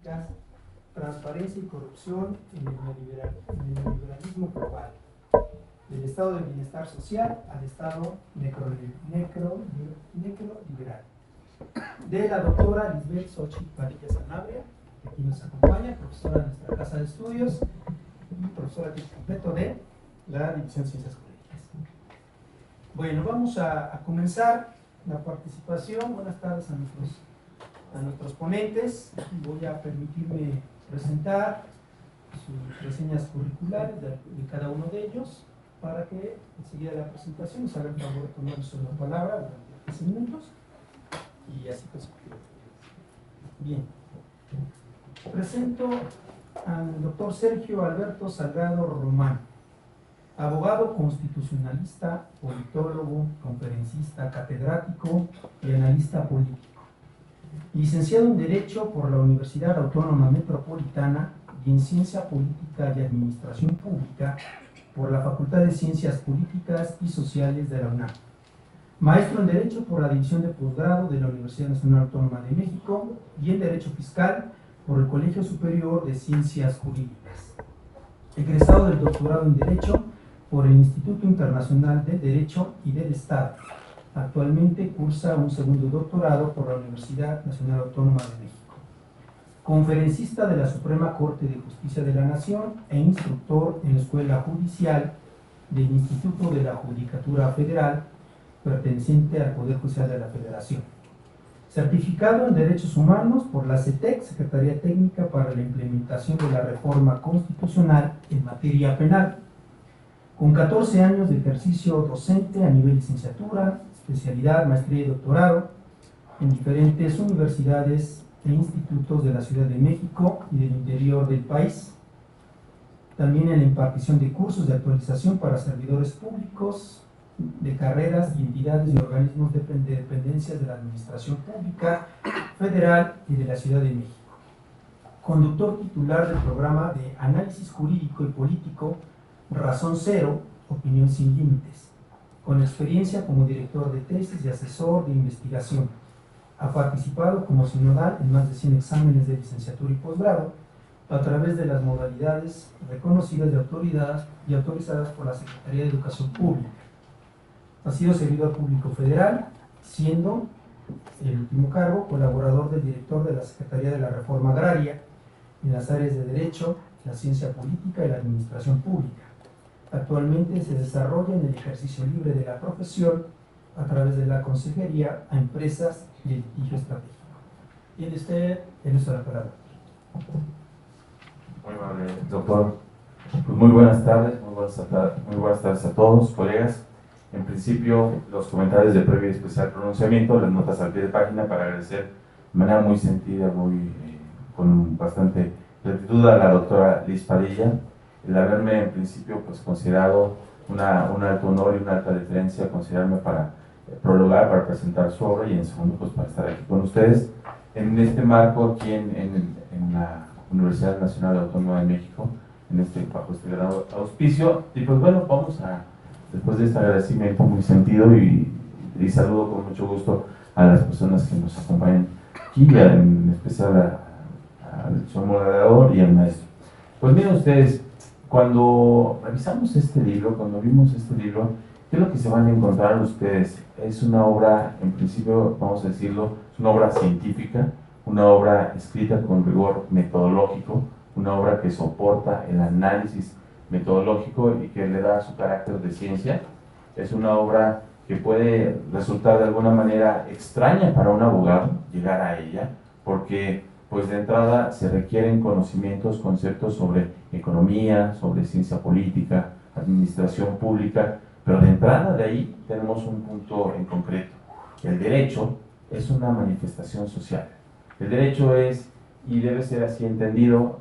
políticas, transparencia y corrupción en el neoliberalismo global, del estado de bienestar social al estado necroliberal, de la doctora Lisbeth Xochitl Padilla Sanabria, que aquí nos acompaña, profesora de nuestra casa de estudios y profesora de tiempo completo de la División de Ciencias Políticas. Bueno, vamos a comenzar la participación. Buenas tardes a nuestros ponentes. Voy a permitirme presentar sus reseñas curriculares de cada uno de ellos para que enseguida de la presentación nos hagan favor de tomar la palabra durante 15 minutos y así consecutivamente. Bien, presento al doctor Sergio Alberto Salgado Román, abogado constitucionalista, politólogo, conferencista, catedrático y analista político. Licenciado en Derecho por la Universidad Autónoma Metropolitana y en Ciencia Política y Administración Pública por la Facultad de Ciencias Políticas y Sociales de la UNAM. Maestro en Derecho por la División de Posgrado de la Universidad Nacional Autónoma de México y en Derecho Fiscal por el Colegio Superior de Ciencias Jurídicas. Egresado del doctorado en Derecho por el Instituto Internacional de Derecho y del Estado. Actualmente cursa un segundo doctorado por la Universidad Nacional Autónoma de México. Conferencista de la Suprema Corte de Justicia de la Nación e instructor en la Escuela Judicial del Instituto de la Judicatura Federal, perteneciente al Poder Judicial de la Federación. Certificado en Derechos Humanos por la CETEC, Secretaría Técnica para la Implementación de la Reforma Constitucional en materia penal. Con 14 años de ejercicio docente a nivel licenciatura, especialidad, maestría y doctorado en diferentes universidades e institutos de la Ciudad de México y del interior del país. También en la impartición de cursos de actualización para servidores públicos, de carreras y entidades y organismos de dependencias de la Administración Pública Federal y de la Ciudad de México. Conductor titular del programa de Análisis Jurídico y Político Razón Cero, Opinión Sin Límites, con experiencia como director de tesis y asesor de investigación. Ha participado como sinodal en más de 100 exámenes de licenciatura y posgrado a través de las modalidades reconocidas y autorizadas por la Secretaría de Educación Pública. Ha sido servidor público federal, siendo el último cargo colaborador del director de la Secretaría de la Reforma Agraria en las áreas de Derecho, la Ciencia Política y la Administración Pública. Actualmente se desarrolla en el ejercicio libre de la profesión a través de la consejería a empresas y el litigio estratégico. Tiene usted el uso de la palabra. Muy amable, doctor. Pues muy buenas tardes a todos, colegas. En principio, los comentarios de previo y especial pronunciamiento, las notas al pie de página para agradecer de manera muy sentida, con bastante gratitud a la doctora Liz Padilla, el haberme en principio pues considerado un alto honor y una alta deferencia, considerarme para prologar, para presentar su obra y en segundo pues para estar aquí con ustedes en este marco aquí en la Universidad Nacional Autónoma de México, bajo este gran auspicio. Y pues bueno, vamos a, después de este agradecimiento muy sentido y saludo con mucho gusto a las personas que nos acompañan aquí, en especial al señor moderador y al maestro. Pues miren ustedes, cuando revisamos este libro, cuando vimos este libro, ¿qué es lo que se van a encontrar ustedes? Es una obra, en principio, vamos a decirlo, es una obra científica, una obra escrita con rigor metodológico, una obra que soporta el análisis metodológico y que le da su carácter de ciencia. Es una obra que puede resultar de alguna manera extraña para un abogado llegar a ella, porque pues de entrada se requieren conocimientos, conceptos sobre economía, sobre ciencia política, administración pública, pero de entrada de ahí tenemos un punto en concreto. El derecho es una manifestación social. El derecho es, y debe ser así entendido,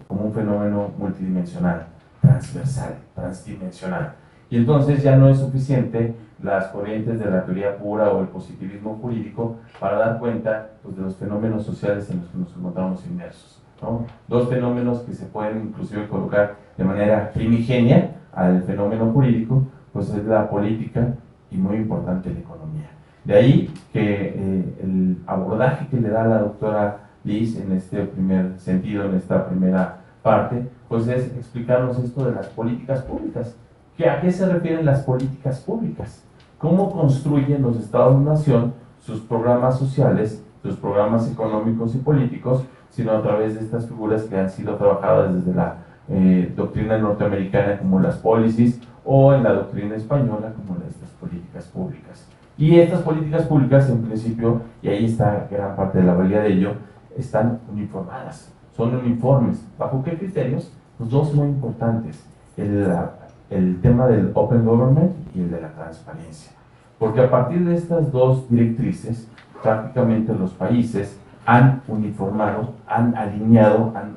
como un fenómeno multidimensional, transversal, transdimensional. Y entonces ya no es suficiente las corrientes de la teoría pura o el positivismo jurídico para dar cuenta pues, de los fenómenos sociales en los que nos encontramos inmersos, ¿no? Dos fenómenos que se pueden inclusive colocar de manera primigenia al fenómeno jurídico, pues es la política y muy importante la economía. De ahí que el abordaje que le da la doctora Liz, en este primer sentido, en esta primera parte, pues es explicarnos esto de las políticas públicas. ¿A qué se refieren las políticas públicas? ¿Cómo construyen los Estados-nación sus programas sociales, sus programas económicos y políticos, sino a través de estas figuras que han sido trabajadas desde la doctrina norteamericana como las policies o en la doctrina española como estas políticas públicas? Y estas políticas públicas, en principio, y ahí está gran parte de la valía de ello, están uniformadas, son uniformes. ¿Bajo qué criterios? Pues dos muy importantes: el tema del Open Government y el de la transparencia. Porque a partir de estas dos directrices, prácticamente los países han uniformado, han alineado, han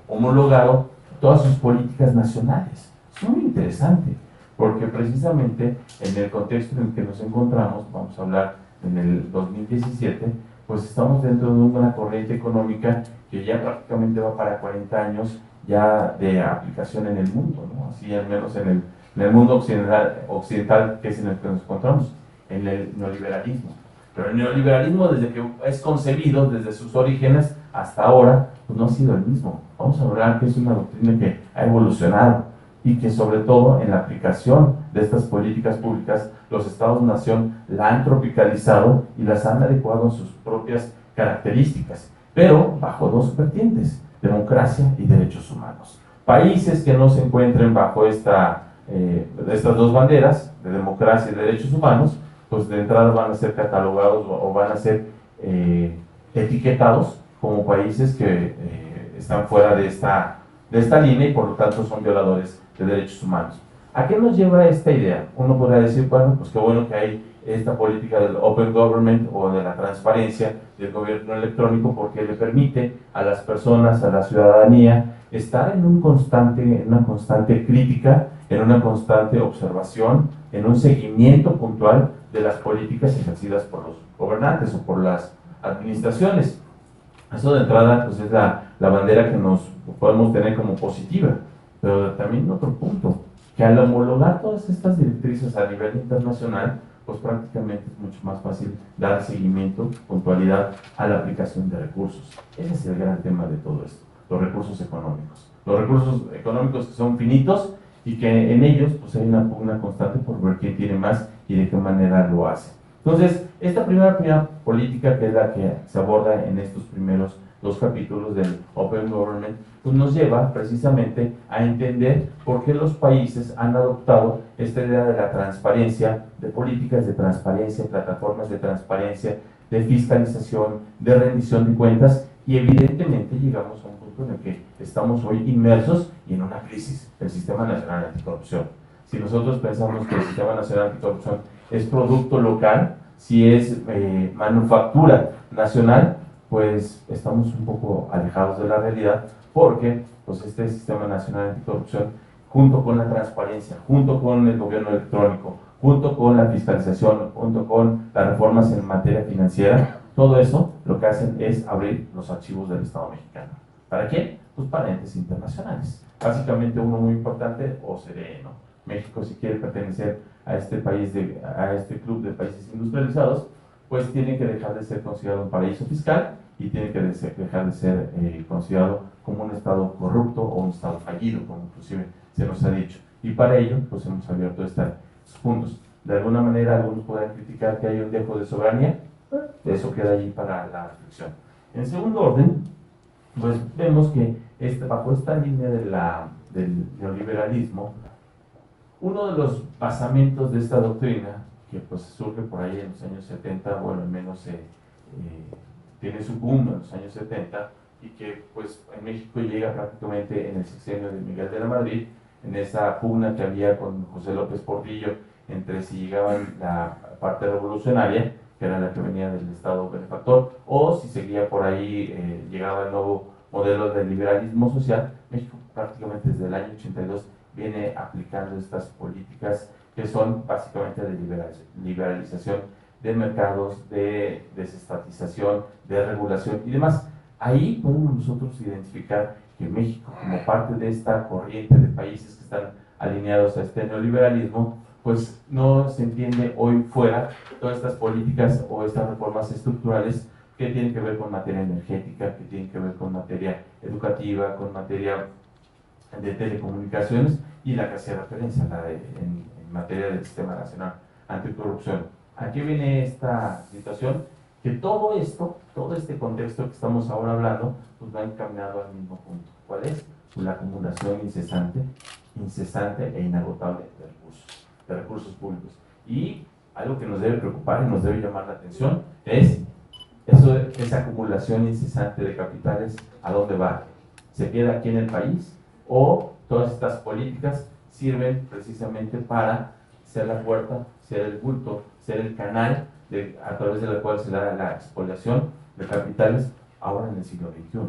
homologado todas sus políticas nacionales. Es muy interesante, porque precisamente en el contexto en el que nos encontramos, vamos a hablar en el 2017, pues estamos dentro de una corriente económica que ya prácticamente va para 40 años ya de aplicación en el mundo, ¿no? Así al menos en el mundo occidental, que es en el que nos encontramos, en el neoliberalismo. Pero el neoliberalismo, desde que es concebido, desde sus orígenes hasta ahora, pues no ha sido el mismo. Vamos a hablar que es una doctrina que ha evolucionado y que sobre todo en la aplicación de estas políticas públicas, los Estados-nación la han tropicalizado y las han adecuado a sus propias características, pero bajo dos vertientes: democracia y derechos humanos. Países que no se encuentren bajo estas dos banderas, de democracia y derechos humanos, pues de entrada van a ser catalogados o van a ser etiquetados como países que están fuera de esta línea y por lo tanto son violadores de derechos humanos. ¿A qué nos lleva esta idea? Uno podrá decir, bueno, pues qué bueno que hay esta política del Open Government o de la transparencia del gobierno electrónico, porque le permite a las personas, a la ciudadanía, estar en una constante crítica, en una constante observación, en un seguimiento puntual de las políticas ejercidas por los gobernantes o por las administraciones. Eso de entrada pues es la bandera que nos podemos tener como positiva, pero también otro punto, que al homologar todas estas directrices a nivel internacional, pues prácticamente es mucho más fácil dar seguimiento, puntualidad a la aplicación de recursos. Ese es el gran tema de todo esto, los recursos económicos. Los recursos económicos que son finitos y que en ellos pues hay una pugna constante por ver quién tiene más y de qué manera lo hace. Entonces, esta primera política, que es la que se aborda en estos primeros dos capítulos del Open Government, pues nos lleva precisamente a entender por qué los países han adoptado esta idea de la transparencia, de políticas de transparencia, plataformas de transparencia, de fiscalización, de rendición de cuentas, y evidentemente llegamos a un punto en el que estamos hoy inmersos y en una crisis del Sistema Nacional Anticorrupción. Si nosotros pensamos que el Sistema Nacional Anticorrupción es producto local, si es manufactura nacional, pues estamos un poco alejados de la realidad, porque pues este Sistema Nacional Anticorrupción, junto con la transparencia, junto con el gobierno electrónico, junto con la fiscalización, junto con las reformas en materia financiera, todo eso lo que hacen es abrir los archivos del Estado mexicano. ¿Para qué? Pues para entes internacionales. Básicamente uno muy importante, OCDE, ¿no? México, si quiere pertenecer a este país, a este club de países industrializados, pues tiene que dejar de ser considerado un paraíso fiscal y tiene que dejar de ser considerado como un Estado corrupto o un Estado fallido, como inclusive se nos ha dicho. Y para ello, pues hemos abierto estos puntos. De alguna manera, algunos podrán criticar que hay un dejo de soberanía, eso queda allí para la reflexión. En segundo orden, pues vemos que bajo esta línea del neoliberalismo, uno de los basamentos de esta doctrina, que pues surge por ahí en los años 70, bueno, al menos tiene su boom en los años 70, y que pues en México llega prácticamente en el sexenio de Miguel de la Madrid, en esa pugna que había con José López Portillo entre si llegaban la parte revolucionaria, que era la que venía del Estado benefactor, o si seguía por ahí, llegaba el nuevo modelo del liberalismo social. México prácticamente desde el año 82 viene aplicando estas políticas que son básicamente de liberalización de mercados, de desestatización, de regulación y demás. Ahí podemos nosotros identificar que México, como parte de esta corriente de países que están alineados a este neoliberalismo, pues no se entiende hoy fuera todas estas políticas o estas reformas estructurales que tienen que ver con materia energética, que tienen que ver con materia educativa, con materia de telecomunicaciones y la que hacía referencia en materia del Sistema Nacional Anticorrupción. Aquí viene esta situación que todo esto, todo este contexto que estamos ahora hablando, pues va encaminado al mismo punto. ¿Cuál es? Pues la acumulación incesante e inagotable de recursos públicos. Y algo que nos debe preocupar y nos debe llamar la atención es esa acumulación incesante de capitales, ¿a dónde va? ¿Se queda aquí en el país? ¿O todas estas políticas sirven precisamente para ser la puerta, ser el bulto, ser el canal a través de la cual se da la expoliación de capitales ahora en el siglo XXI?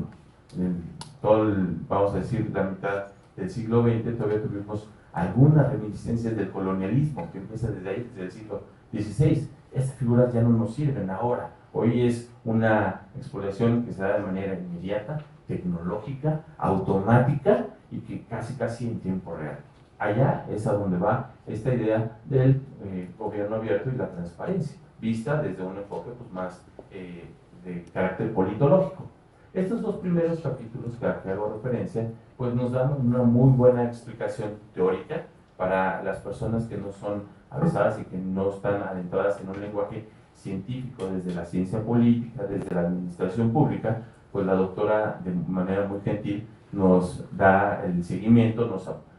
Vamos a decir, la mitad del siglo XX todavía tuvimos algunas reminiscencias del colonialismo que empieza desde ahí, desde el siglo XVI. Estas figuras ya no nos sirven ahora. Hoy es una expoliación que se da de manera inmediata, tecnológica, automática y que casi en tiempo real. Allá es a donde va esta idea del gobierno abierto y la transparencia, vista desde un enfoque pues, más de carácter politológico. Estos dos primeros capítulos que hago referencia, pues nos dan una muy buena explicación teórica para las personas que no son avesadas y que no están adentradas en un lenguaje científico desde la ciencia política, desde la administración pública. Pues la doctora, de manera muy gentil, nos da el seguimiento,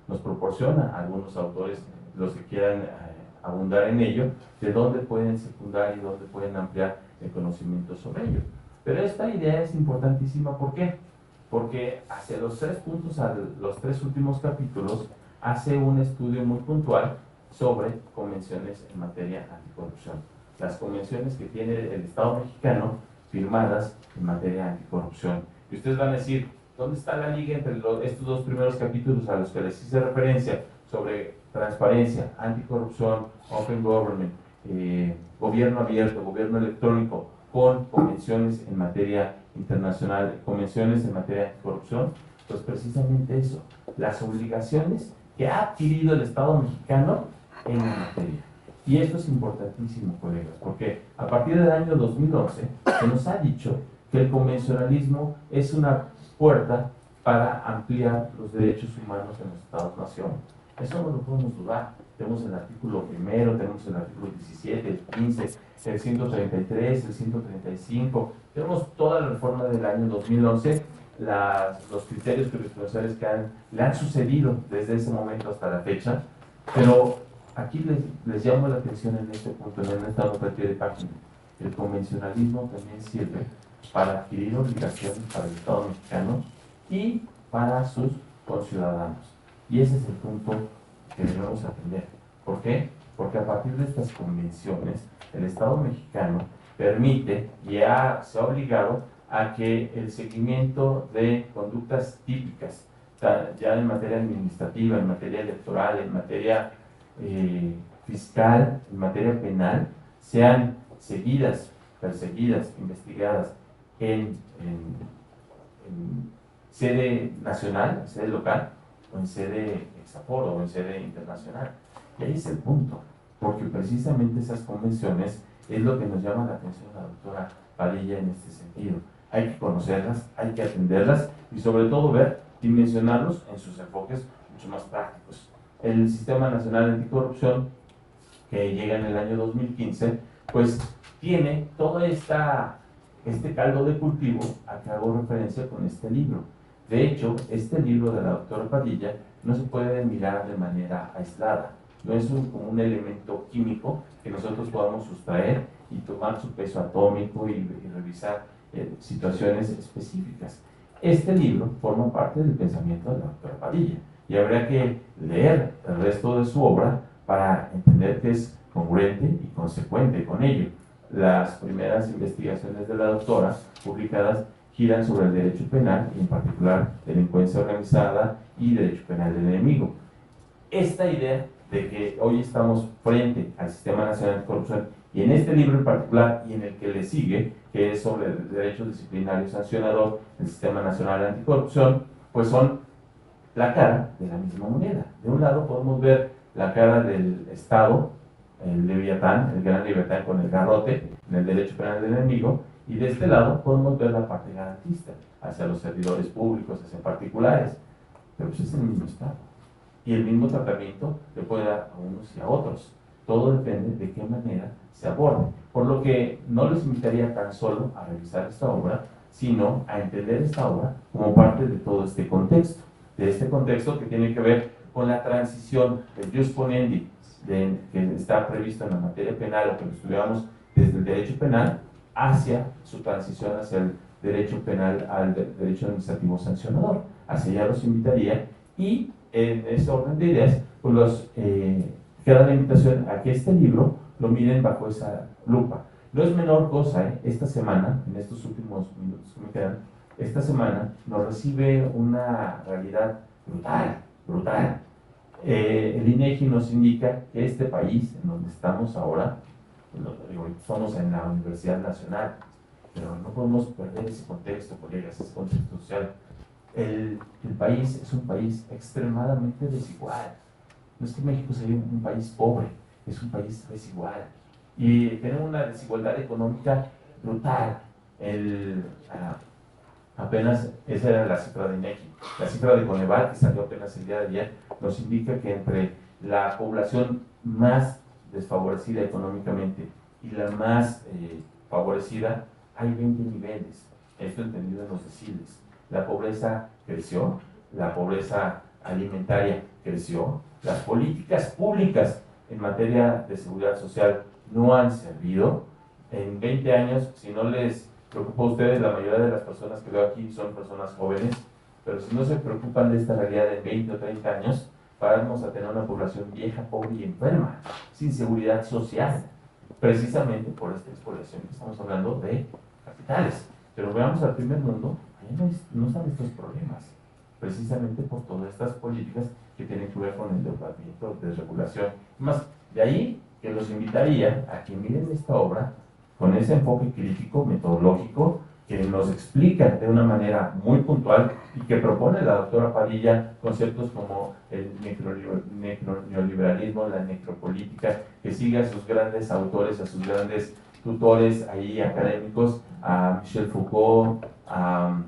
nos proporciona algunos autores, los que quieran abundar en ello, de dónde pueden secundar y dónde pueden ampliar el conocimiento sobre ello. Pero esta idea es importantísima, ¿por qué? Porque hacia los 3 puntos, a los 3 últimos capítulos, hace un estudio muy puntual sobre convenciones en materia anticorrupción. Las convenciones que tiene el Estado mexicano firmadas en materia anticorrupción. Y ustedes van a decir, ¿dónde está la liga entre estos 2 primeros capítulos a los que les hice referencia sobre transparencia, anticorrupción, open government, gobierno abierto, gobierno electrónico, con convenciones en materia internacional, convenciones en materia de corrupción? Pues precisamente eso, las obligaciones que ha adquirido el Estado mexicano en la materia. Y esto es importantísimo, colegas, porque a partir del año 2011 se nos ha dicho que el convencionalismo es una puerta para ampliar los derechos humanos en los Estados-nación. Eso no lo podemos dudar. Tenemos el artículo 1, tenemos el artículo 17, el 15, el 133, el 135. Tenemos toda la reforma del año 2011, los criterios jurisprudenciales que le han sucedido desde ese momento hasta la fecha. Pero aquí les llamo la atención en este punto, en esta nota de página. El convencionalismo también sirve para adquirir obligaciones para el Estado mexicano y para sus conciudadanos. Y ese es el punto que debemos atender. ¿Por qué? Porque a partir de estas convenciones, el Estado mexicano permite y se ha obligado a que el seguimiento de conductas típicas, ya en materia administrativa, en materia electoral, en materia fiscal, en materia penal, sean seguidas, perseguidas, investigadas en sede nacional, en sede local, o en sede exaforo, o en sede internacional. Y ahí es el punto, porque precisamente esas convenciones es lo que nos llama la atención a la doctora Padilla en este sentido. Hay que conocerlas, hay que atenderlas y sobre todo ver, dimensionarlos en sus enfoques mucho más prácticos. El Sistema Nacional Anticorrupción, que llega en el año 2015, pues tiene todo este caldo de cultivo a que hago referencia con este libro. De hecho, este libro de la doctora Padilla no se puede mirar de manera aislada. No es como un elemento químico que nosotros podamos sustraer y tomar su peso atómico y revisar situaciones específicas. Este libro forma parte del pensamiento de la doctora Padilla y habría que leer el resto de su obra para entender que es congruente y consecuente con ello. Las primeras investigaciones de la doctora publicadas giran sobre el derecho penal, y en particular delincuencia organizada y derecho penal del enemigo. Esta idea de que hoy estamos frente al Sistema Nacional Anticorrupción, y en este libro en particular y en el que le sigue, que es sobre el derecho disciplinario sancionador, el Sistema Nacional Anticorrupción, pues son la cara de la misma moneda. De un lado podemos ver la cara del Estado, el Leviatán, el gran Leviatán con el garrote, en el derecho penal del enemigo, Y de este lado podemos ver la parte garantista, hacia los servidores públicos, hacia particulares, pero pues es el mismo Estado. Y el mismo tratamiento le puede dar a unos y a otros. Todo depende de qué manera se aborde. Por lo que no les invitaría tan solo a revisar esta obra, sino a entender esta obra como parte de todo este contexto. De este contexto que tiene que ver con la transición del jus ponendi, que está previsto en la materia penal, o que lo estudiamos desde el derecho penal, hacia su transición hacia el derecho penal al derecho administrativo sancionador. Hacia allá los invitaría, y en ese orden de ideas, pues queda la invitación a que este libro lo miren bajo esa lupa. No es menor cosa, esta semana, en estos últimos minutos que me quedan, esta semana nos recibe una realidad brutal, brutal. El INEGI nos indica que este país, en donde estamos ahora, somos en la Universidad Nacional, pero no podemos perder ese contexto, colegas, ese contexto social. El país es un país extremadamente desigual. No es que México sea un país pobre, es un país desigual. Y tenemos una desigualdad económica brutal. Apenas, esa era la cifra de INEGI. La cifra de Coneval, que salió apenas el día de ayer, nos indica que entre la población más desfavorecida económicamente y la más favorecida, hay 20 niveles. Esto entendido en los deciles. La pobreza creció, la pobreza alimentaria creció, las políticas públicas en materia de seguridad social no han servido. En 20 años, si no les preocupa a ustedes, la mayoría de las personas que veo aquí son personas jóvenes, pero si no se preocupan de esta realidad de 20 o 30 años, vamos a tener una población vieja, pobre y enferma, sin seguridad social, precisamente por esta expoliación que estamos hablando de capitales. Pero veamos al primer mundo, allá no están estos problemas, precisamente por todas estas políticas que tienen que ver con el endeudamiento, desregulación. Más, de ahí que los invitaría a que miren esta obra con ese enfoque crítico, metodológico, que nos explica de una manera muy puntual y que propone la doctora Padilla conceptos como el neoliberalismo, la necropolítica, que sigue a sus grandes autores, a sus grandes tutores ahí académicos, a Michel Foucault, a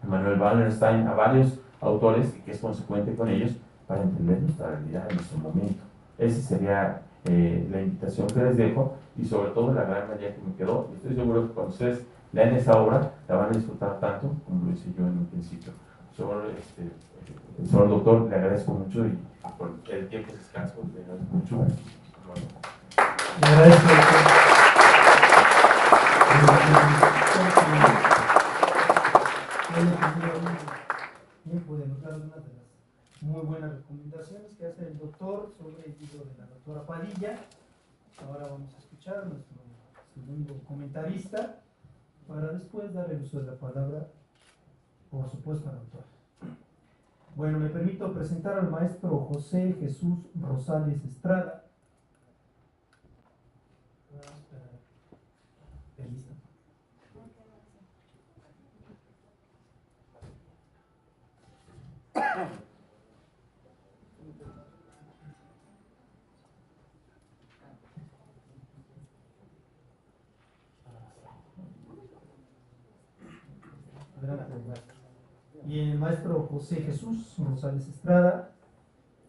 Manuel Wallerstein, a varios autores, y que es consecuente con ellos para entender nuestra realidad en nuestro momento. Esa sería la invitación que les dejo, y sobre todo la gran mayoría que me quedó. Estoy seguro que cuando ustedes lean esa obra la van a disfrutar tanto como lo hice yo en un principio. Señor doctor, le agradezco mucho, y por el tiempo de descanso le agradezco mucho. Bueno. Le agradezco, tiempo de notar una de las muy buenas recomendaciones que hace el doctor sobre el libro de la doctora Padilla. Ahora vamos a escuchar a nuestro segundo comentarista para después dar el uso de la palabra, por supuesto, al autor. Bueno, me permito presentar al maestro José Jesús Rosales Estrada. Y el maestro José Jesús Rosales Estrada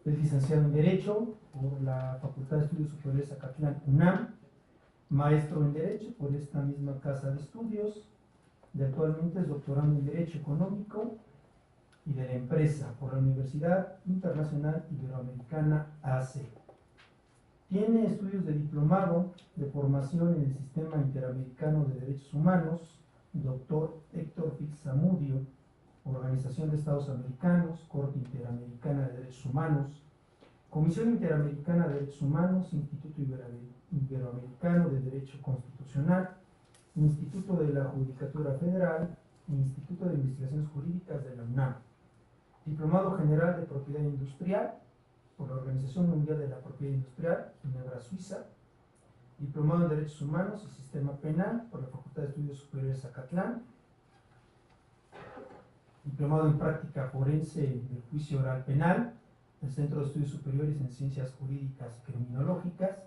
es licenciado en Derecho por la Facultad de Estudios Superiores Zacatlán, UNAM, maestro en Derecho por esta misma casa de estudios, y actualmente es doctorando en Derecho Económico y de la Empresa por la Universidad Internacional Iberoamericana AC. Tiene estudios de diplomado de formación en el Sistema Interamericano de Derechos Humanos, doctor Héctor Fix-Zamudio, Organización de Estados Americanos, Corte Interamericana de Derechos Humanos, Comisión Interamericana de Derechos Humanos, Instituto Iberoamericano de Derecho Constitucional, Instituto de la Judicatura Federal e Instituto de Investigaciones Jurídicas de la UNAM. Diplomado General de Propiedad Industrial por la Organización Mundial de la Propiedad Industrial, Ginebra, Suiza. Diplomado en Derechos Humanos y Sistema Penal por la Facultad de Estudios Superiores Zacatlán. Diplomado en Práctica Forense del Juicio Oral Penal del Centro de Estudios Superiores en Ciencias Jurídicas y Criminológicas.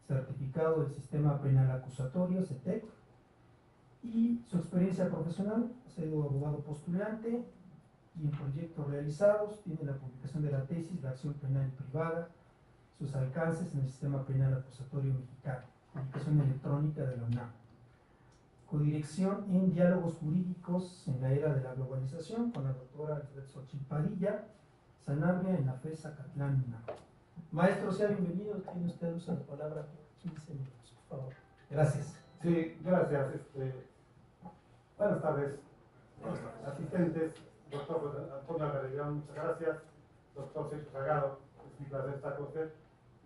Certificado del Sistema Penal Acusatorio, CETEC. Y su experiencia profesional: ha sido abogado postulante y en proyectos realizados tiene la publicación de la tesis La acción penal privada, sus alcances en el sistema penal acusatorio mexicano, publicación electrónica de la UNAM. Codirección en diálogos jurídicos en la era de la globalización con la doctora Elizabeth Xochitl Padilla, Sanabria, en la FES Zacatlán, UNAM. Maestro, sea bienvenido. Tiene usted uso de la palabra por 15 minutos, por favor. Gracias. Sí, gracias. Buenas tardes, asistentes, doctor Antonio Garellón, muchas gracias. Doctor Sergio Salgado, es mi placer estar con usted.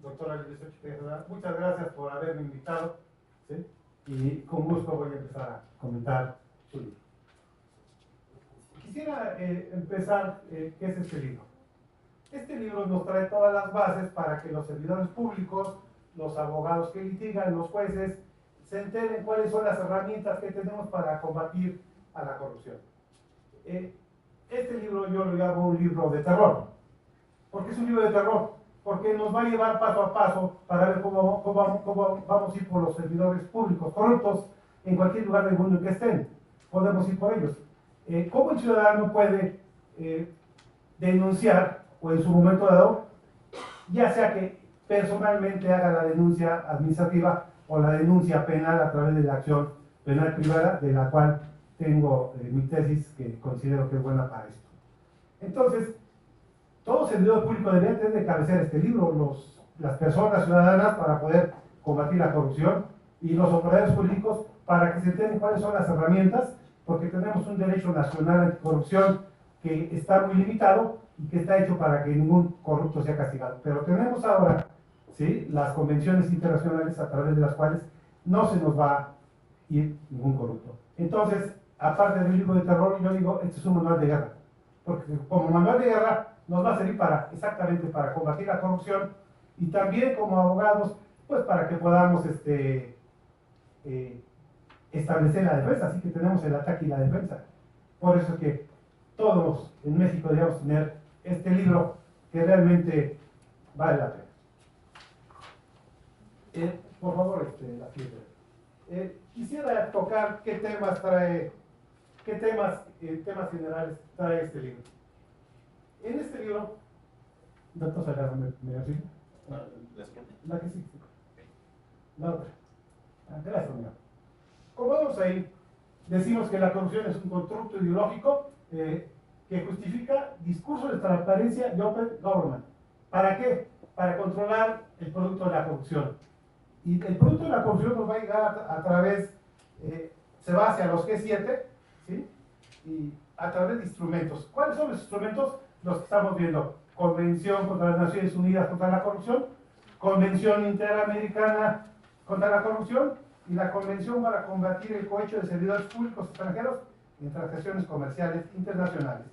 Doctora Elizabeth Xochitl, muchas gracias por haberme invitado. ¿Sí? Y con gusto voy a empezar a comentar su libro. Quisiera empezar, ¿qué es este libro? Este libro nos trae todas las bases para que los servidores públicos, los abogados que litigan, los jueces, se enteren cuáles son las herramientas que tenemos para combatir a la corrupción. Este libro yo lo llamo un libro de terror. ¿Por qué es un libro de terror? Porque nos va a llevar paso a paso para ver cómo vamos a ir por los servidores públicos corruptos en cualquier lugar del mundo en que estén. Podemos ir por ellos. ¿Cómo el ciudadano puede denunciar, o en su momento dado, ya sea que personalmente haga la denuncia administrativa o la denuncia penal a través de la acción penal privada, de la cual tengo mi tesis que considero que es buena para esto? Entonces, todo servidor público debería tener de cabecera este libro, las personas ciudadanas para poder combatir la corrupción, y los operadores políticos para que se enteren cuáles son las herramientas, porque tenemos un derecho nacional anticorrupción que está muy limitado y que está hecho para que ningún corrupto sea castigado. Pero tenemos ahora, ¿sí?, las convenciones internacionales a través de las cuales no se nos va a ir ningún corrupto. Entonces, aparte del libro de terror, yo digo, este es un manual de guerra, porque como manual de guerra nos va a servir exactamente para combatir la corrupción, y también como abogados, pues para que podamos establecer la defensa. Así que tenemos el ataque y la defensa. Por eso es que todos en México debemos tener este libro, que realmente vale la pena. Por favor, la siguiente. Quisiera tocar qué temas generales trae este libro. En este libro, doctor Salgado, ¿me ayuda? La que sí. La otra. Gracias, amigo. Como vemos ahí, decimos que la corrupción es un constructo ideológico que justifica discursos de transparencia y open government. ¿Para qué? Para controlar el producto de la corrupción. Y el producto de la corrupción nos va a llegar a través, se va hacia los G7, ¿sí?, y a través de instrumentos. ¿Cuáles son los instrumentos? Los que estamos viendo: Convención contra las Naciones Unidas contra la Corrupción, Convención Interamericana contra la Corrupción, y la Convención para combatir el cohecho de servidores públicos extranjeros en transacciones comerciales internacionales.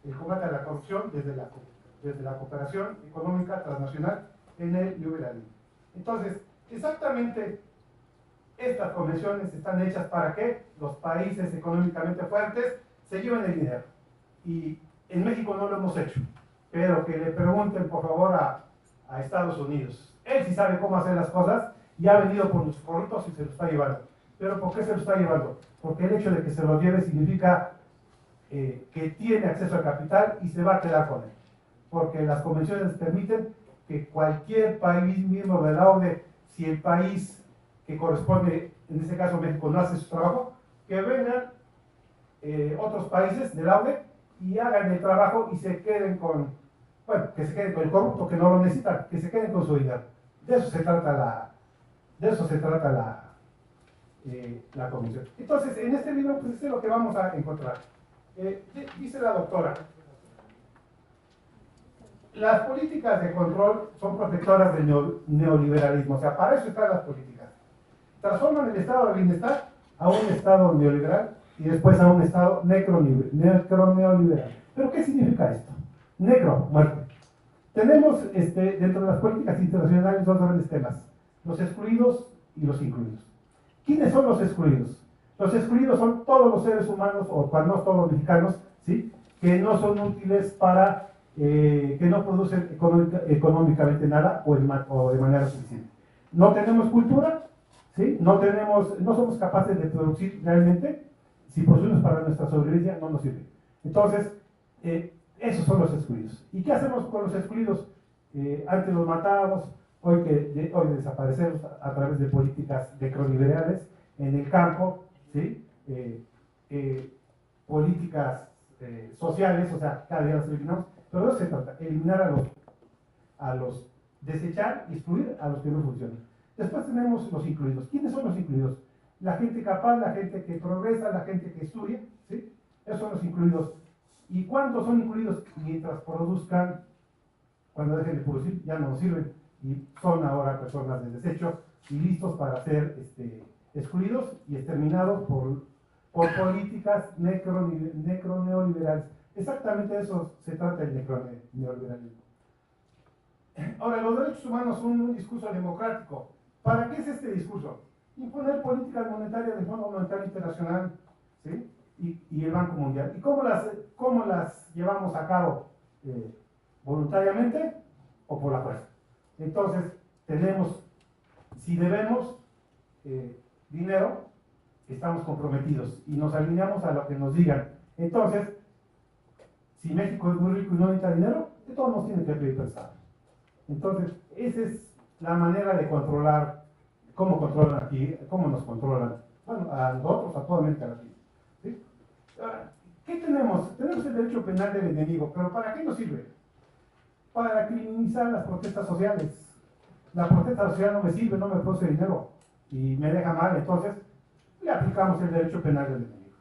El combate a la corrupción desde la cooperación económica transnacional en el liberalismo. Entonces, exactamente estas convenciones están hechas para que los países económicamente fuertes se lleven el dinero. Y en México no lo hemos hecho, pero que le pregunten por favor a Estados Unidos. Él sí sabe cómo hacer las cosas y ha venido con los corruptos y se lo está llevando. ¿Pero por qué se lo está llevando? Porque el hecho de que se lo lleve significa que tiene acceso al capital y se va a quedar con él. Porque las convenciones permiten que cualquier país miembro de la OCDE, si el país que corresponde, en este caso México, no hace su trabajo, que vengan otros países de la OCDE y hagan el trabajo y se queden con, bueno, que se queden con el corrupto, que no lo necesitan, que se queden con su dinero. De eso se trata la convención. Entonces, en este libro, pues es lo que vamos a encontrar. Dice la doctora: las políticas de control son protectoras del neoliberalismo. O sea, para eso están las políticas. Transforman el estado de bienestar a un estado neoliberal y después a un estado necroneoliberal. ¿Pero qué significa esto? Necro, muerte. Tenemos dentro de las políticas internacionales dos grandes temas: los excluidos y los incluidos. ¿Quiénes son los excluidos? Los excluidos son todos los seres humanos, o cuando no todos los mexicanos, ¿sí?, que no son útiles para, que no producen económicamente nada o de manera suficiente. No tenemos cultura, ¿sí? No somos capaces de producir realmente. Si producimos para nuestra sobrevivencia, no nos sirve. Entonces, esos son los excluidos. ¿Y qué hacemos con los excluidos? Antes los matábamos, hoy desaparecemos a través de políticas necroliberales en el campo, ¿sí? Políticas sociales, o sea, cada día las eliminamos, pero de eso se trata, eliminar desechar y excluir a los que no funcionan. Después tenemos los incluidos. ¿Quiénes son los incluidos? La gente capaz, la gente que progresa, la gente que estudia, ¿sí? Esos son los incluidos. ¿Y cuántos son incluidos? Mientras produzcan, cuando dejen de producir, ya no nos sirven. Y son ahora personas de desecho y listos para ser excluidos y exterminados por políticas necroneoliberales. Exactamente de eso se trata el necroneoliberalismo. Ahora, los derechos humanos son un discurso democrático. ¿Para qué es este discurso? Imponer políticas monetarias del Fondo Monetario Internacional, ¿sí? y el Banco Mundial. ¿Y cómo las llevamos a cabo? ¿Voluntariamente o por la fuerza? Entonces, si debemos dinero, estamos comprometidos y nos alineamos a lo que nos digan. Entonces, si México es muy rico y no necesita dinero, de todos nos tiene que pedir prestado. Entonces, esa es la manera de controlar, cómo controlan aquí, cómo nos controlan, bueno, a nosotros, a toda América Latina. ¿Sí? Ahora, ¿qué tenemos? Tenemos el derecho penal del enemigo, pero ¿para qué nos sirve? Para criminalizar las protestas sociales. La protesta social no me sirve, no me produce dinero y me deja mal, entonces le aplicamos el derecho penal del enemigo.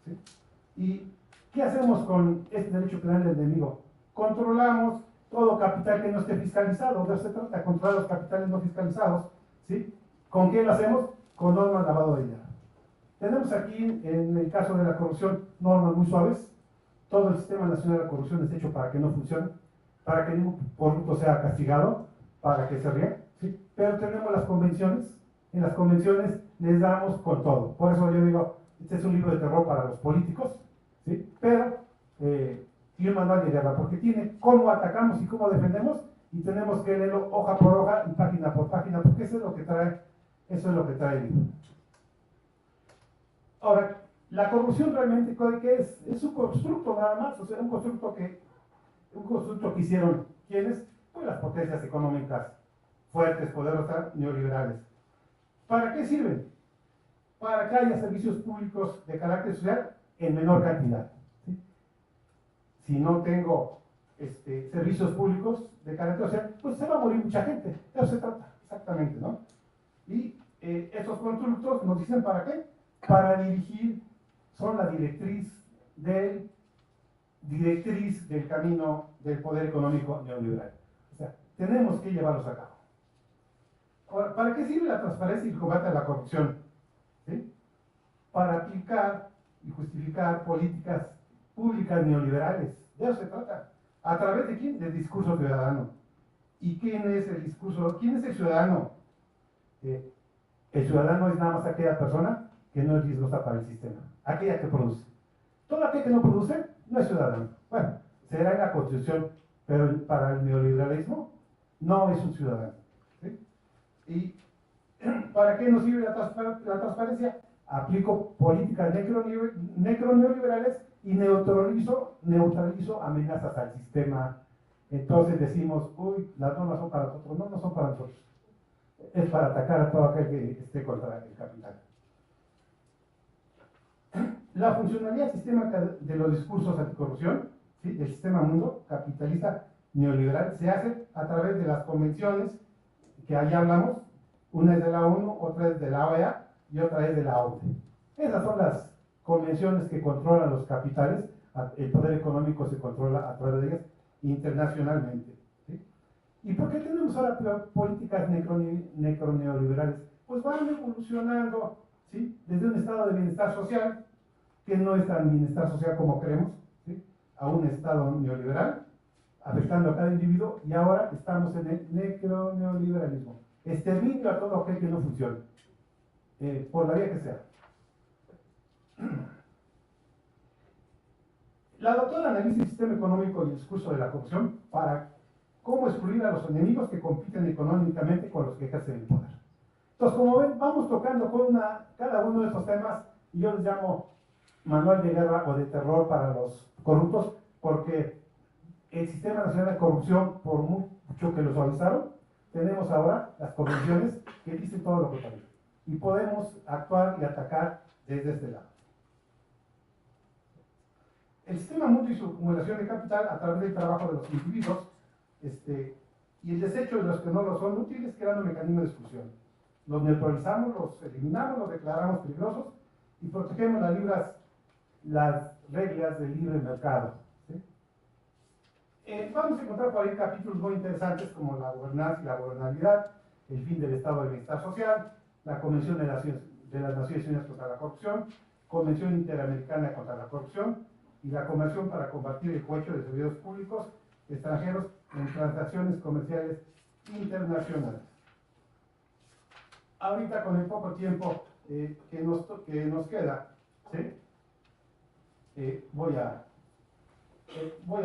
¿Sí? ¿Y qué hacemos con este derecho penal del enemigo? Controlamos todo capital que no esté fiscalizado. De eso se trata, controlar los capitales no fiscalizados. ¿Sí? ¿Con qué lo hacemos? Con normas de lavado de dinero. Tenemos aquí, en el caso de la corrupción, normas muy suaves. Todo el Sistema Nacional de Corrupción es hecho para que no funcione, para que ningún corrupto sea castigado, para que se ría. ¿Sí? Pero tenemos las convenciones. En las convenciones les damos con todo. Por eso yo digo, este es un libro de terror para los políticos, ¿sí? Pero y un manual de guerra, porque tiene cómo atacamos y cómo defendemos, y tenemos que leerlo hoja por hoja y página por página, porque eso es lo que trae el libro. Ahora, la corrupción realmente, ¿qué es? Es un constructo nada más, o sea, un constructo que hicieron, ¿quiénes? Pues las potencias económicas fuertes, poderosas, neoliberales. ¿Para qué sirven? Para que haya servicios públicos de carácter social en menor cantidad. ¿Sí? Si no tengo servicios públicos de carácter social, pues se va a morir mucha gente. De eso se trata, exactamente, ¿no? Y estos constructos nos dicen ¿para qué? Para dirigir, son la directriz del camino del poder económico neoliberal. O sea, tenemos que llevarlos a cabo. Ahora, ¿para qué sirve la transparencia y el combate a la corrupción? ¿Sí? Para aplicar y justificar políticas públicas neoliberales. De eso se trata. ¿A través de quién? Del discurso ciudadano. ¿Y quién es el discurso? ¿Quién es el ciudadano? El ciudadano es nada más aquella persona que no es riesgosa para el sistema, aquella que produce. Todo aquel que no produce no es ciudadano. Bueno, será en la Constitución, pero para el neoliberalismo no es un ciudadano. ¿Sí? ¿Y para qué nos sirve la transparencia? Aplico políticas necroneoliberales y neutralizo amenazas al sistema. Entonces decimos, uy, las normas son para nosotros. No, no son para nosotros. Es para atacar a todo aquel que esté contra el capital. La funcionalidad sistémica de los discursos anticorrupción, ¿sí? Del sistema mundo capitalista neoliberal, se hace a través de las convenciones que allá hablamos. Una es de la ONU, otra es de la OEA y otra es de la OCDE. Esas son las convenciones que controlan los capitales. El poder económico se controla a través de ellas internacionalmente. ¿Sí? ¿Y por qué tenemos ahora políticas necroneoliberales? Pues van evolucionando, ¿sí? Desde un estado de bienestar social, que no es tan bienestar social como creemos, ¿sí? A un estado neoliberal, afectando a cada individuo, y ahora estamos en el necroneoliberalismo. Exterminio a todo aquel que no funcione, por la vía que sea. La doctora analiza el sistema económico y el discurso de la corrupción para cómo excluir a los enemigos que compiten económicamente con los que ejercen el poder. Entonces, como ven, vamos tocando con cada uno de estos temas, y yo les llamo manual de guerra o de terror para los corruptos, porque el Sistema Nacional de Corrupción, por mucho que lo suavizaron, tenemos ahora las convenciones que dicen todo lo contrario. Y podemos actuar y atacar desde este lado. El sistema mutuo y su acumulación de capital a través del trabajo de los individuos y el desecho de los que no lo son útiles, creando mecanismos de exclusión. Los neutralizamos, los eliminamos, los declaramos peligrosos y protegemos las reglas del libre mercado. ¿Sí? Vamos a encontrar por ahí capítulos muy interesantes como la gobernanza y la gobernabilidad, el fin del estado de bienestar social, la Convención de las Naciones Unidas contra la Corrupción, Convención Interamericana contra la Corrupción y la Convención para combatir el cohecho de servidores públicos extranjeros en transacciones comerciales internacionales. Ahorita, con el poco tiempo que nos queda, ¿sí? Voy a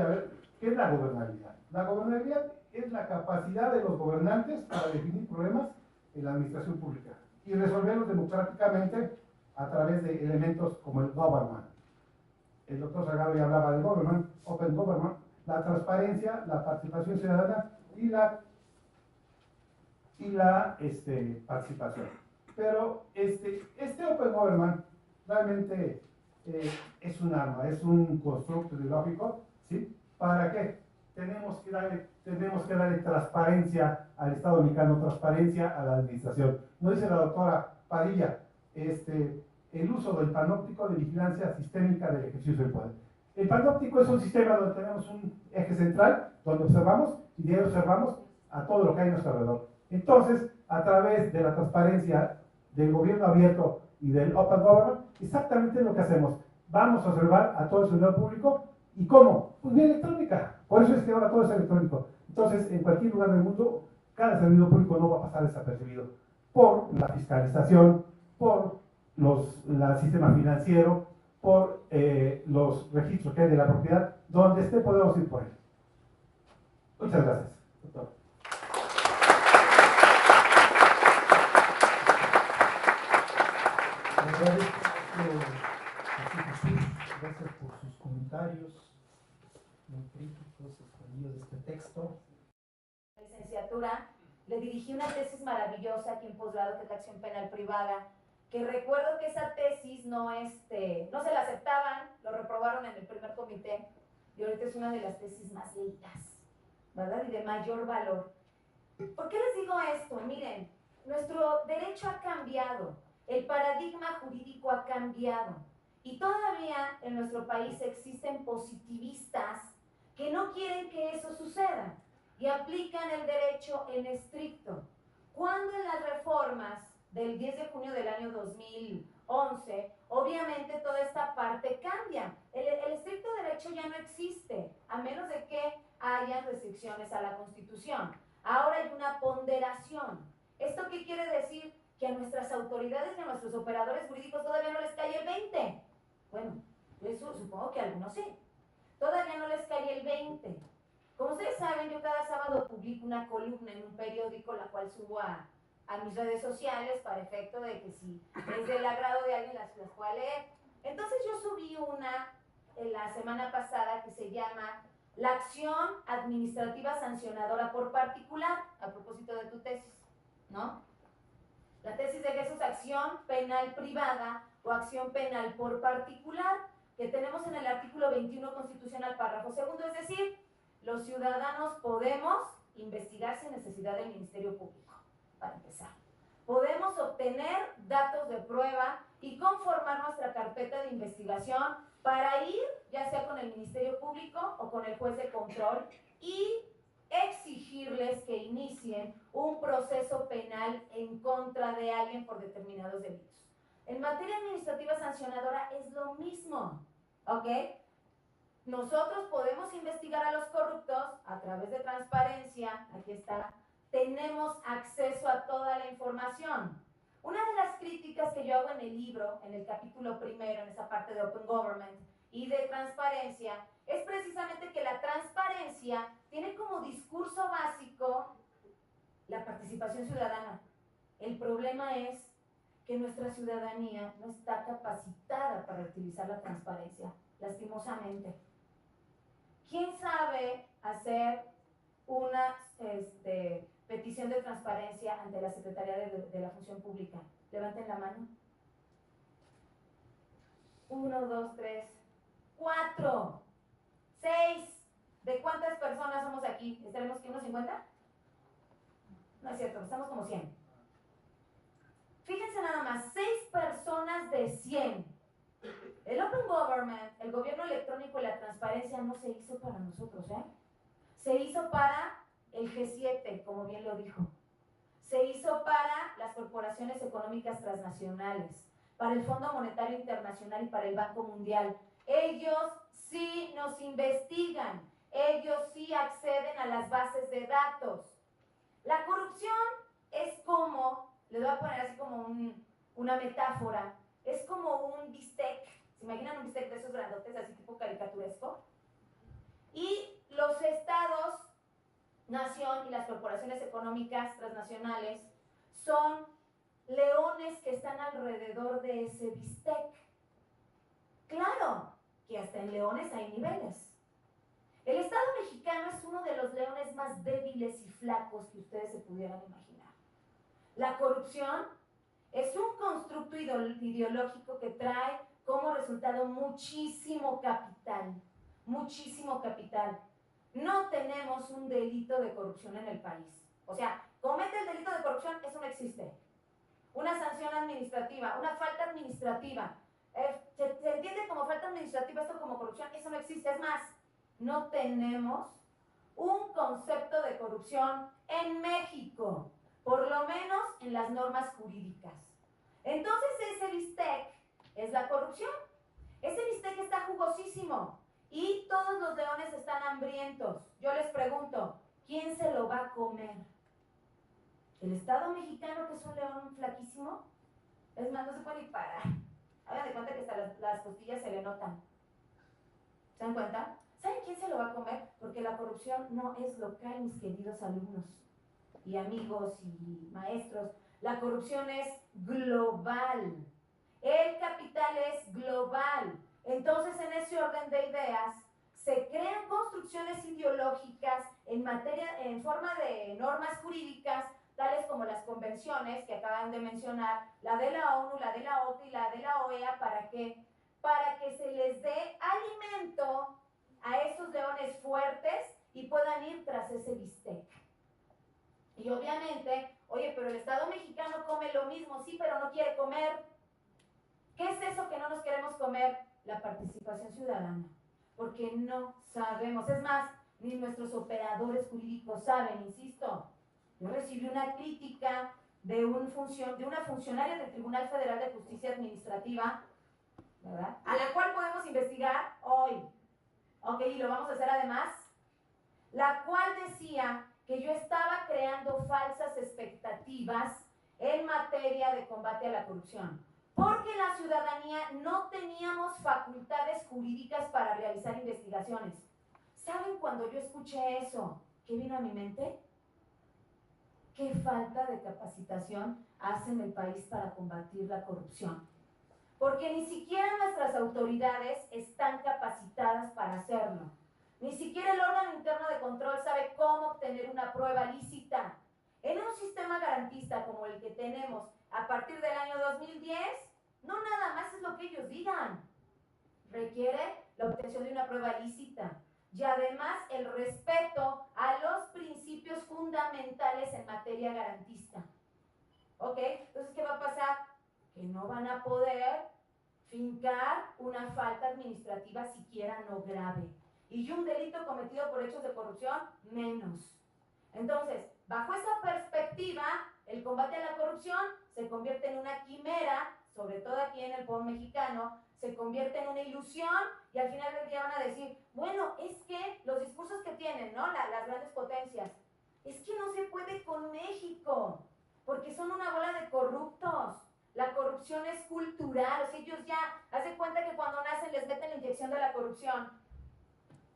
ver qué es la gobernabilidad. La gobernabilidad es la capacidad de los gobernantes para definir problemas en la administración pública y resolverlos democráticamente a través de elementos como el government. El doctor Salgado ya hablaba del government, open government, la transparencia, la participación ciudadana y la participación. Pero este open government realmente es un arma, es un constructo ideológico, ¿sí? ¿Para qué? Tenemos que darle transparencia al Estado mexicano, transparencia a la administración. No dice la doctora Padilla, el uso del panóptico de vigilancia sistémica del ejercicio del poder. El panóptico es un sistema donde tenemos un eje central, donde observamos y de ahí observamos a todo lo que hay a nuestro alrededor. Entonces, a través de la transparencia del gobierno abierto y del open government, exactamente lo que hacemos. Vamos a observar a todo el servidor público. ¿Y cómo? Pues vía electrónica. Por eso es que ahora todo es electrónico. Entonces, en cualquier lugar del mundo, cada servidor público no va a pasar desapercibido por la fiscalización, por el sistema financiero, por los registros que hay de la propiedad, donde esté podemos ir por él. Muchas gracias, doctor. Gracias por sus comentarios muy críticos, extendidos de este texto. Licenciatura, le dirigí una tesis maravillosa aquí en posgrado, que es la acción penal privada, que recuerdo que esa tesis no se la aceptaban, lo reprobaron en el primer comité, y ahorita es una de las tesis más leídas, ¿verdad? Y de mayor valor. ¿Por qué les digo esto? Miren, nuestro derecho ha cambiado, el paradigma jurídico ha cambiado, y todavía en nuestro país existen positivistas que no quieren que eso suceda y aplican el derecho en estricto. Cuando en las reformas del 10 de junio del año 2011, obviamente toda esta parte cambia. El estricto derecho ya no existe, a menos de que haya restricciones a la Constitución. Ahora hay una ponderación. ¿Esto qué quiere decir? Que a nuestras autoridades y a nuestros operadores jurídicos todavía no les cae el 20. Bueno, eso supongo que a algunos sí. Todavía no les cae el 20. Como ustedes saben, yo cada sábado publico una columna en un periódico, la cual subo a mis redes sociales para efecto de que si es del agrado de alguien las pueda leer. Entonces yo subí una en la semana pasada que se llama La acción administrativa sancionadora por particular, a propósito de tu tesis, ¿no? La tesis de Jesús, acción penal privada o acción penal por particular, que tenemos en el artículo 21 constitucional, párrafo segundo, es decir, los ciudadanos podemos investigar sin necesidad del Ministerio Público, para empezar. Podemos obtener datos de prueba y conformar nuestra carpeta de investigación para ir, ya sea con el Ministerio Público o con el juez de control, y exigirles que inicien un proceso penal en contra de alguien por determinados delitos. En materia administrativa sancionadora es lo mismo, ¿ok? Nosotros podemos investigar a los corruptos a través de transparencia, aquí está, tenemos acceso a toda la información. Una de las críticas que yo hago en el libro, en el capítulo primero, en esa parte de Open Government y de transparencia, es precisamente que la transparencia tiene como discurso básico la participación ciudadana. El problema es que nuestra ciudadanía no está capacitada para utilizar la transparencia, lastimosamente. ¿Quién sabe hacer una petición de transparencia ante la Secretaría de la Función Pública? Levanten la mano. 1, 2, 3, 4, 6. ¿De cuántas personas somos aquí? ¿Estaremos aquí unos 50? No es cierto, estamos como 100. Fíjense nada más, 6 personas de 100. El Open Government, el gobierno electrónico y la transparencia no se hizo para nosotros, ¿eh? Se hizo para el G7, como bien lo dijo. Se hizo para las corporaciones económicas transnacionales, para el Fondo Monetario Internacional y para el Banco Mundial. Ellos sí nos investigan, ellos sí acceden a las bases de datos. La corrupción es como, les voy a poner así como una metáfora, es como un bistec. ¿Se imaginan un bistec de esos grandotes, así tipo caricaturesco? Y los estados, nación y las corporaciones económicas transnacionales son leones que están alrededor de ese bistec. Claro que hasta en leones hay niveles. El Estado mexicano es uno de los leones más débiles y flacos que ustedes se pudieran imaginar. La corrupción es un constructo ideológico que trae como resultado muchísimo capital. Muchísimo capital. No tenemos un delito de corrupción en el país. O sea, comete el delito de corrupción, eso no existe. Una sanción administrativa, una falta administrativa. ¿Se entiende como falta administrativa esto como corrupción? Eso no existe. Es más, no tenemos un concepto de corrupción en México, por lo menos en las normas jurídicas. Entonces ese bistec es la corrupción. Ese bistec está jugosísimo y todos los leones están hambrientos. Yo les pregunto, ¿quién se lo va a comer? ¿El Estado mexicano, que es un león flaquísimo? Es más, no se puede ni parar. Hagan de cuenta que hasta las costillas se le notan. ¿Se dan cuenta? ¿Saben quién se lo va a comer? Porque la corrupción no es local, mis queridos alumnos y amigos y maestros. La corrupción es global. El capital es global. Entonces, en ese orden de ideas, se crean construcciones ideológicas en forma de normas jurídicas, tales como las convenciones que acaban de mencionar, la de la ONU, la de la OTU y la de la OEA. ¿Para qué? Para que se les dé alimento a esos leones fuertes y puedan ir tras ese bistec. Y obviamente, oye, pero el Estado mexicano come lo mismo, sí, pero no quiere comer. ¿Qué es eso que no nos queremos comer? La participación ciudadana. Porque no sabemos, es más, ni nuestros operadores jurídicos saben, insisto. Yo recibí una crítica de una funcionaria del Tribunal Federal de Justicia Administrativa, ¿verdad?, a la cual podemos investigar hoy. Ok, y lo vamos a hacer además. La cual decía que yo estaba creando falsas expectativas en materia de combate a la corrupción, porque la ciudadanía no teníamos facultades jurídicas para realizar investigaciones. ¿Saben cuando yo escuché eso? ¿Qué vino a mi mente? ¿Qué falta de capacitación hace en el país para combatir la corrupción? Porque ni siquiera nuestras autoridades están capacitadas para hacerlo. Ni siquiera el órgano interno de control sabe cómo obtener una prueba lícita. En un sistema garantista como el que tenemos a partir del año 2010, no nada más es lo que ellos digan. Requiere la obtención de una prueba lícita y además el respeto a los principios fundamentales en materia garantista. ¿Ok? Entonces, ¿qué va a pasar? Que no van a poder fincar una falta administrativa siquiera no grave. Y un delito cometido por hechos de corrupción, menos. Entonces, bajo esa perspectiva, el combate a la corrupción se convierte en una quimera, sobre todo aquí en el pueblo mexicano, se convierte en una ilusión y al final del día van a decir, bueno, es que los discursos que tienen, ¿no?, las grandes potencias, es que no se puede con México, porque son una bola de corruptos. La corrupción es cultural, o sea, ellos ya hacen cuenta que cuando nacen les meten la inyección de la corrupción.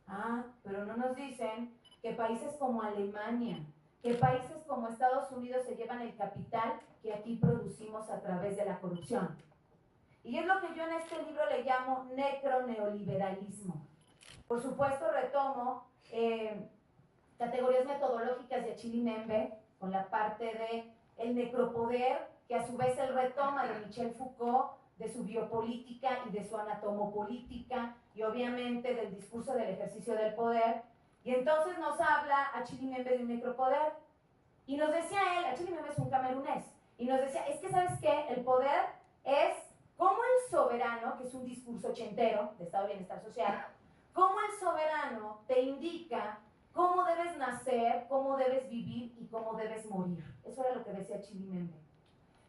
Ah, pero no nos dicen que países como Alemania, que países como Estados Unidos se llevan el capital que aquí producimos a través de la corrupción. Y es lo que yo en este libro le llamo necroneoliberalismo. Por supuesto, retomo categorías metodológicas de Achille Mbembe, con la parte de el necropoder, que a su vez él retoma de Michel Foucault, de su biopolítica y de su anatomopolítica, y obviamente del discurso del ejercicio del poder. Y entonces nos habla Achille Mbembe de un necropoder, y nos decía él, Achille Mbembe es un camerunés, y nos decía, es que ¿sabes qué? El poder es como el soberano, que es un discurso ochentero de estado de bienestar social, como el soberano te indica cómo debes nacer, cómo debes vivir y cómo debes morir. Eso era lo que decía Achille Mbembe.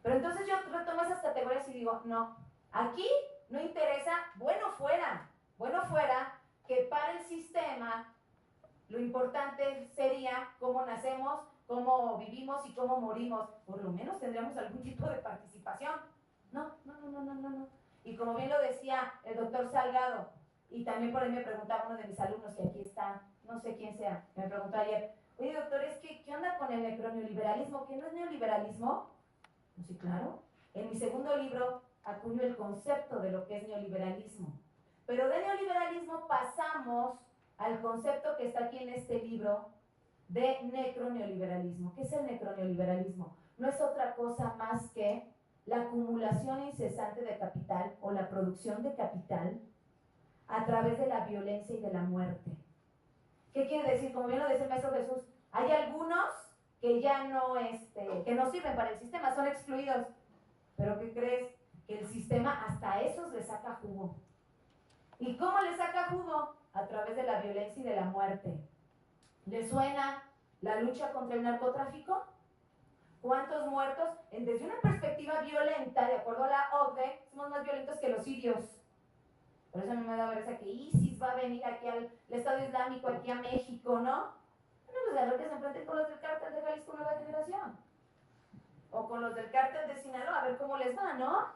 Pero entonces yo retomo esas categorías y digo, no, aquí no interesa, bueno fuera que para el sistema lo importante sería cómo nacemos, cómo vivimos y cómo morimos. Por lo menos tendríamos algún tipo de participación. No. Y como bien lo decía el doctor Salgado, y también por ahí me preguntaba uno de mis alumnos, que aquí está, no sé quién sea, que me preguntó ayer, oye doctor, es que ¿qué onda con el necroneoliberalismo? ¿Que no es neoliberalismo? Pues sí, claro. En mi segundo libro acuño el concepto de lo que es neoliberalismo. Pero de neoliberalismo pasamos al concepto que está aquí en este libro de necroneoliberalismo. ¿Qué es el necroneoliberalismo? No es otra cosa más que la acumulación incesante de capital o la producción de capital a través de la violencia y de la muerte. ¿Qué quiere decir? Como bien lo dice el Maestro Jesús, hay algunos que ya no, que no sirven para el sistema, son excluidos. Pero ¿qué crees? Que el sistema hasta a esos le saca jugo. ¿Y cómo le saca jugo? A través de la violencia y de la muerte. ¿Le suena la lucha contra el narcotráfico? ¿Cuántos muertos? Desde una perspectiva violenta, de acuerdo a la OCDE, somos más violentos que los sirios. Por eso a mí me da vergüenza que ISIS va a venir aquí al Estado Islámico, aquí a México, ¿no? Bueno, pues a lo que se enfrenten con los del cártel de Jalisco Nueva Generación. O con los del cártel de Sinaloa, a ver cómo les va, ¿no?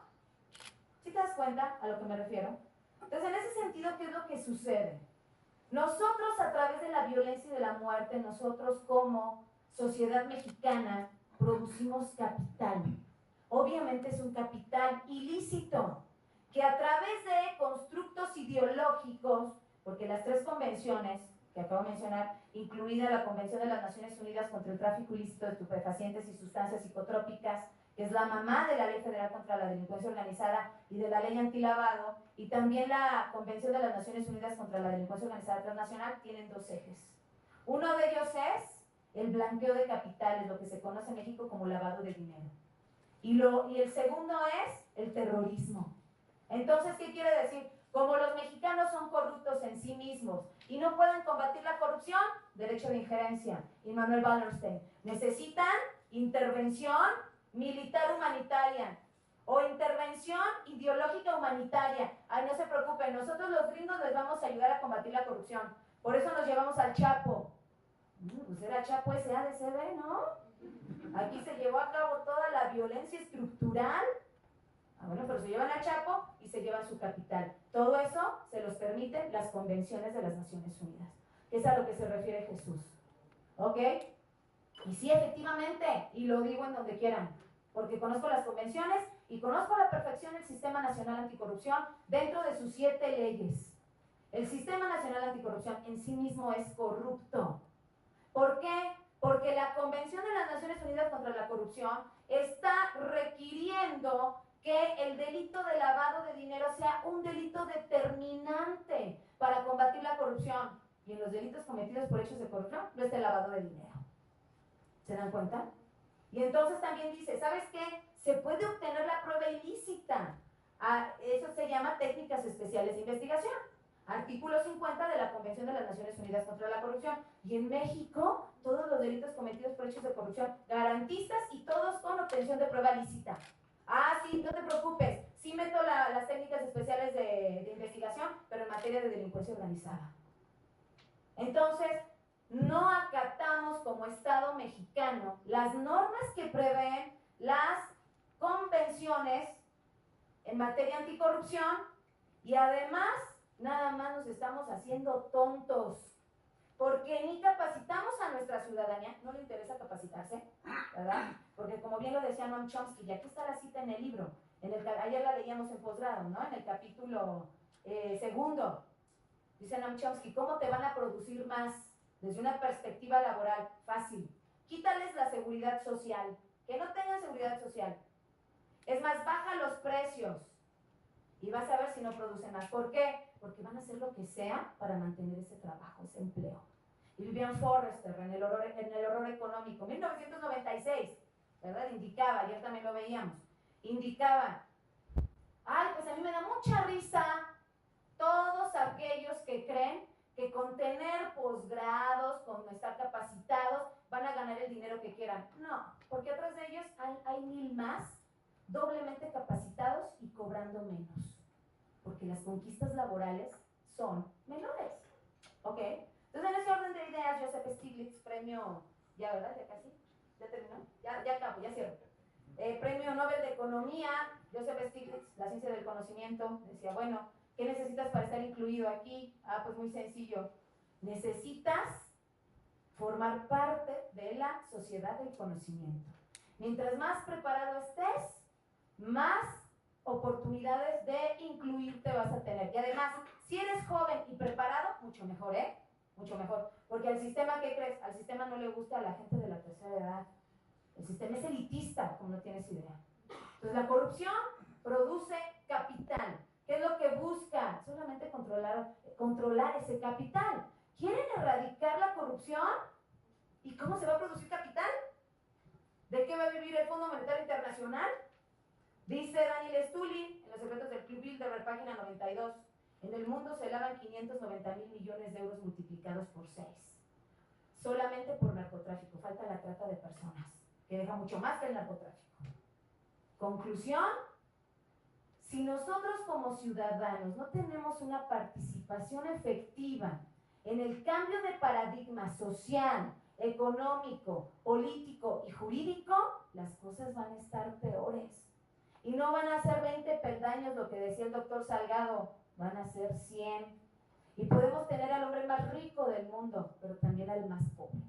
¿Sí te das cuenta a lo que me refiero? Entonces, en ese sentido, ¿qué es lo que sucede? Nosotros, a través de la violencia y de la muerte, nosotros como sociedad mexicana, producimos capital. Obviamente es un capital ilícito, que a través de constructos ideológicos, porque las tres convenciones que acabo de mencionar, incluida la Convención de las Naciones Unidas contra el Tráfico Ilícito de Estupefacientes y Sustancias Psicotrópicas, que es la mamá de la Ley Federal contra la Delincuencia Organizada y de la Ley Antilavado, y también la Convención de las Naciones Unidas contra la Delincuencia Organizada Transnacional, tienen dos ejes. Uno de ellos es el blanqueo de capitales, lo que se conoce en México como lavado de dinero. Y el segundo es el terrorismo. Entonces, ¿qué quiere decir? Como los mexicanos son corruptos en sí mismos y no pueden combatir la corrupción, derecho de injerencia. Immanuel Wallerstein. Necesitan intervención militar humanitaria o intervención ideológica humanitaria. Ay, no se preocupen, nosotros los gringos les vamos a ayudar a combatir la corrupción. Por eso nos llevamos al Chapo. Pues era Chapo SADCB, ¿no? Aquí se llevó a cabo toda la violencia estructural. Bueno, pero se llevan al Chapo y se llevan su capital. Todo eso se los permiten las convenciones de las Naciones Unidas, que es a lo que se refiere Jesús. ¿Ok? Y sí, efectivamente, y lo digo en donde quieran, porque conozco las convenciones y conozco a la perfección el Sistema Nacional Anticorrupción dentro de sus 7 leyes. El Sistema Nacional Anticorrupción en sí mismo es corrupto. ¿Por qué? Porque la Convención de las Naciones Unidas contra la Corrupción está requiriendo que el delito de lavado de dinero sea un delito determinante para combatir la corrupción. Y en los delitos cometidos por hechos de corrupción no está el lavado de dinero. ¿Se dan cuenta? Y entonces también dice, ¿sabes qué? Se puede obtener la prueba ilícita. Eso se llama técnicas especiales de investigación. Artículo 50 de la Convención de las Naciones Unidas contra la Corrupción. Y en México, todos los delitos cometidos por hechos de corrupción garantistas y todos con obtención de prueba lícita. Ah, sí, no te preocupes, sí meto las técnicas especiales de investigación, pero en materia de delincuencia organizada. Entonces, no acatamos como Estado mexicano las normas que prevén las convenciones en materia anticorrupción y además, nada más nos estamos haciendo tontos, porque ni capacitamos a nuestra ciudadanía no le interesa capacitarse, ¿verdad? Porque como bien lo decía Noam Chomsky, y aquí está la cita en el libro, ayer la leíamos en posgrado, ¿no? En el capítulo segundo, dice Noam Chomsky, ¿cómo te van a producir más desde una perspectiva laboral? Fácil, quítales la seguridad social, que no tengan seguridad social. Es más, baja los precios y vas a ver si no producen más. ¿Por qué? Porque van a hacer lo que sea para mantener ese trabajo, ese empleo. Y Vivian Forrester, en el horror económico, 1996, ¿verdad? Indicaba, ayer también lo veíamos, indicaba, ay, pues a mí me da mucha risa todos aquellos que creen que con tener posgrados, con estar capacitados, van a ganar el dinero que quieran. No, porque atrás de ellos hay 1000 más doblemente capacitados y cobrando menos, porque las conquistas laborales son menores, ¿ok? Entonces, en ese orden de ideas, Joseph Stiglitz, premio, ya, ¿verdad? Ya casi, ya terminó, ya acabo, ya cierro. Premio Nobel de Economía, Joseph Stiglitz, la ciencia del conocimiento, decía, bueno, ¿qué necesitas para estar incluido aquí? Ah, pues muy sencillo, necesitas formar parte de la sociedad del conocimiento. Mientras más preparado estés, más oportunidades de incluirte vas a tener. Y además, si eres joven y preparado, mucho mejor, ¿eh? Mucho mejor. Porque al sistema, ¿qué crees? Al sistema no le gusta a la gente de la tercera edad. El sistema es elitista, como no tienes idea. Entonces, la corrupción produce capital. ¿Qué es lo que busca? Solamente controlar ese capital. ¿Quieren erradicar la corrupción? ¿Y cómo se va a producir capital? ¿De qué va a vivir el Fondo Monetario Internacional? Dice Daniel Stulin, en Los secretos del Club Bilderberg, página 92, en el mundo se lavan 590,000 millones de euros multiplicados por 6. Solamente por narcotráfico. Falta la trata de personas, que deja mucho más que el narcotráfico. Conclusión, si nosotros como ciudadanos no tenemos una participación efectiva en el cambio de paradigma social, económico, político y jurídico, las cosas van a estar peores. Y no van a ser 20 peldaños, lo que decía el doctor Salgado, van a ser 100. Y podemos tener al hombre más rico del mundo, pero también al más pobre.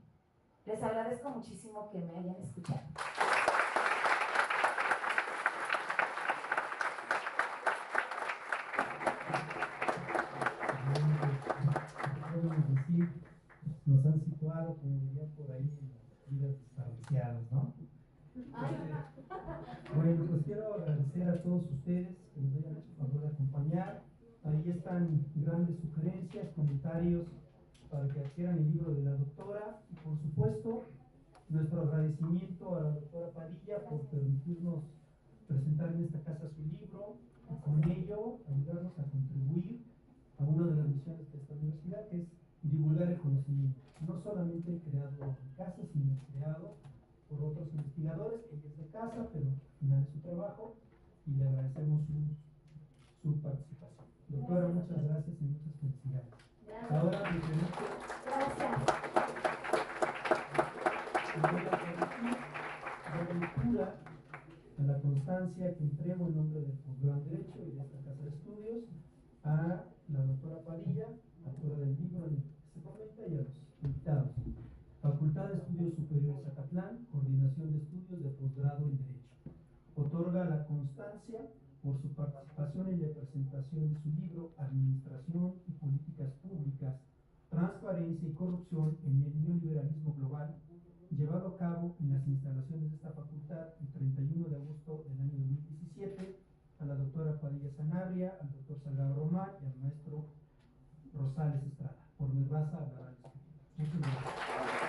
Les agradezco muchísimo que me hayan escuchado. Podemos decir, nos han situado, como diría por ahí, en las vidas desperdiciadas, ¿no? Bueno, pues quiero agradecer a todos ustedes que nos hayan hecho el favor de acompañar. Ahí están grandes sugerencias, comentarios para que adquieran el libro de la doctora. Y por supuesto, nuestro agradecimiento a la doctora Padilla por permitirnos presentar en esta casa su libro y con ello ayudarnos a contribuir a una de las misiones de esta universidad, que es divulgar el conocimiento, no solamente creado en casa, sino creado por otros investigadores. Ella es de casa, pero al final es su trabajo y le agradecemos su participación. Doctora, muchas gracias y muchas felicidades. Gracias. Ahora me permite dar lectura a la constancia que entrego en nombre del posgrado en Derecho y de esta casa de estudios a la doctora Padilla, autora del libro en el que se comenta, y a los invitados. Facultad de Estudios Superiores Acatlán, Coordinación de Estudios de Posgrado en Derecho. Otorga la constancia por su participación en la presentación de su libro Administración y Políticas Públicas, Transparencia y Corrupción en el Neoliberalismo Global, llevado a cabo en las instalaciones de esta facultad el 31 de agosto del año 2017, a la doctora Padilla Sanabria, al doctor Salgado Román y al maestro Rosales Estrada. Por mi raza hablará el escritor. Muchas gracias.